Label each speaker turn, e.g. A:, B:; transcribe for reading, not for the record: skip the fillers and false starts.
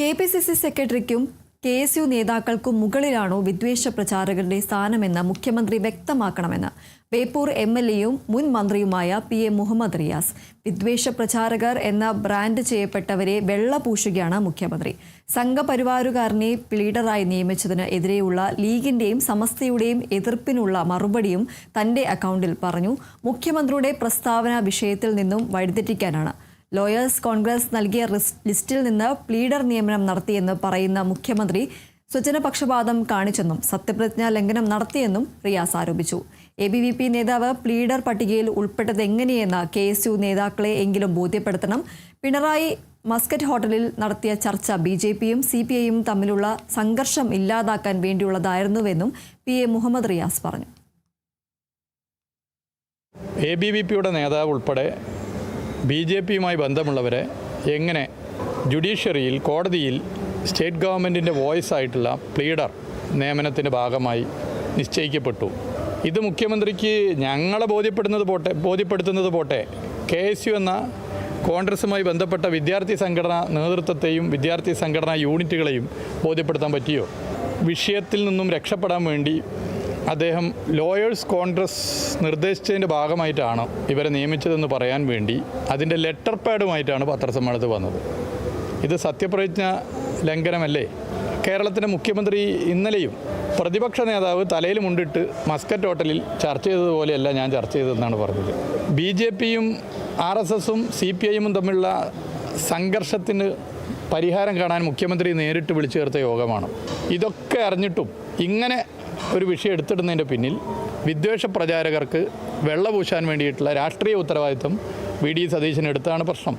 A: KPCC സെക്രട്ടറിക്കും KSU നേതാക്കൾക്കും മുകളിലാണോ വിദ്വേഷ പ്രചാരകരുടെ സ്ഥാനമെന്ന് മുഖ്യമന്ത്രി വ്യക്തമാക്കണമെന്ന് ബേപ്പൂർ എംഎൽഎയും മുൻ മന്ത്രിയുമായ PM മുഹമ്മദ് റിയാസ്. വിദ്വേഷ പ്രചാരകർ എന്ന ബ്രാൻഡ് ചെയ്യപ്പെട്ടവരെ വെള്ളപൂശുകയാണ് മുഖ്യമന്ത്രി. സംഘപരിവാരുകാരനെ ലീഡറായി നിയമിച്ചതിന് എതിരെയുള്ള ലീഗിന്റെയും സമസ്തയുടെയും എതിർപ്പിനുള്ള മറുപടിയും തന്റെ അക്കൗണ്ടിൽ പറഞ്ഞു. മുഖ്യമന്ത്രിയുടെ പ്രസ്താവന വിഷയത്തിൽ നിന്നും വഴിതെറ്റിക്കാനാണ്. ലോയേഴ്സ് കോൺഗ്രസ് നൽകിയ ലിസ്റ്റിൽ നിന്ന് പ്ലീഡർ നിയമനം നടത്തിയെന്ന് പറയുന്ന മുഖ്യമന്ത്രി സ്വജനപക്ഷപാതം കാണിച്ചെന്നും സത്യപ്രതിജ്ഞാ ലംഘനം നടത്തിയെന്നും റിയാസ് ആരോപിച്ചു. ABVP നേതാവ് പ്ലീഡർ പട്ടികയിൽ ഉൾപ്പെട്ടതെങ്ങനെയെന്ന് KSU നേതാക്കളെ എങ്കിലും ബോധ്യപ്പെടുത്തണം. പിണറായി മസ്കറ്റ് ഹോട്ടലിൽ നടത്തിയ ചർച്ച BJPയും CPIയും തമ്മിലുള്ള സംഘർഷം ഇല്ലാതാക്കാൻ വേണ്ടിയുള്ളതായിരുന്നുവെന്നും PM മുഹമ്മദ് റിയാസ് പറഞ്ഞു.
B: ABVPയുടെ നേതാവ് ഉൾപ്പെടെ BJPയുമായി ബന്ധമുള്ളവരെ എങ്ങനെ ജുഡീഷ്യറിയിൽ കോടതിയിൽ സ്റ്റേറ്റ് ഗവൺമെൻറ്റിൻ്റെ വോയിസ് ആയിട്ടുള്ള പ്ലീഡർ നിയമനത്തിൻ്റെ ഭാഗമായി നിശ്ചയിക്കപ്പെട്ടു. ഇത് മുഖ്യമന്ത്രിക്ക് ഞങ്ങളെ ബോധ്യപ്പെടുത്തുന്നത് പോട്ടെ KSU എന്ന കോൺഗ്രസുമായി ബന്ധപ്പെട്ട വിദ്യാർത്ഥി സംഘടനാ നേതൃത്വത്തെയും വിദ്യാർത്ഥി സംഘടനാ യൂണിറ്റുകളെയും ബോധ്യപ്പെടുത്താൻ പറ്റിയോ? വിഷയത്തിൽ നിന്നും രക്ഷപ്പെടാൻ വേണ്ടി അദ്ദേഹം ലോയേഴ്സ് കോൺഗ്രസ് നിർദ്ദേശിച്ചതിൻ്റെ ഭാഗമായിട്ടാണ് ഇവരെ നിയമിച്ചതെന്ന് പറയാൻ വേണ്ടി അതിൻ്റെ ലെറ്റർ പാഡുമായിട്ടാണ് പത്രസമ്മേളനത്തിൽ വന്നത്. ഇത് സത്യപ്രതിജ്ഞ ലംഘനമല്ലേ? കേരളത്തിൻ്റെ മുഖ്യമന്ത്രി ഇന്നലെയും പ്രതിപക്ഷ നേതാവ് തലയിൽ മുണ്ടിട്ട് മസ്കറ്റ് ഹോട്ടലിൽ ചർച്ച ചെയ്തതുപോലെയല്ല ഞാൻ ചർച്ച ചെയ്തതെന്നാണ് പറഞ്ഞത്. BJPയും RSSും CPIയും തമ്മിലുള്ള സംഘർഷത്തിന് പരിഹാരം കാണാൻ മുഖ്യമന്ത്രി നേരിട്ട് വിളിച്ചു ചേർത്ത യോഗമാണ്. ഇതൊക്കെ അറിഞ്ഞിട്ടും ഇങ്ങനെ ഒരു വിഷയം എടുത്തിടുന്നതിൻ്റെ പിന്നിൽ വിദ്വേഷ പ്രചാരകർക്ക് വെള്ളപൂശാൻ വേണ്ടിയിട്ടുള്ള രാഷ്ട്രീയ ഉത്തരവാദിത്വം VD സതീശൻ എടുത്താണ് പ്രശ്നം.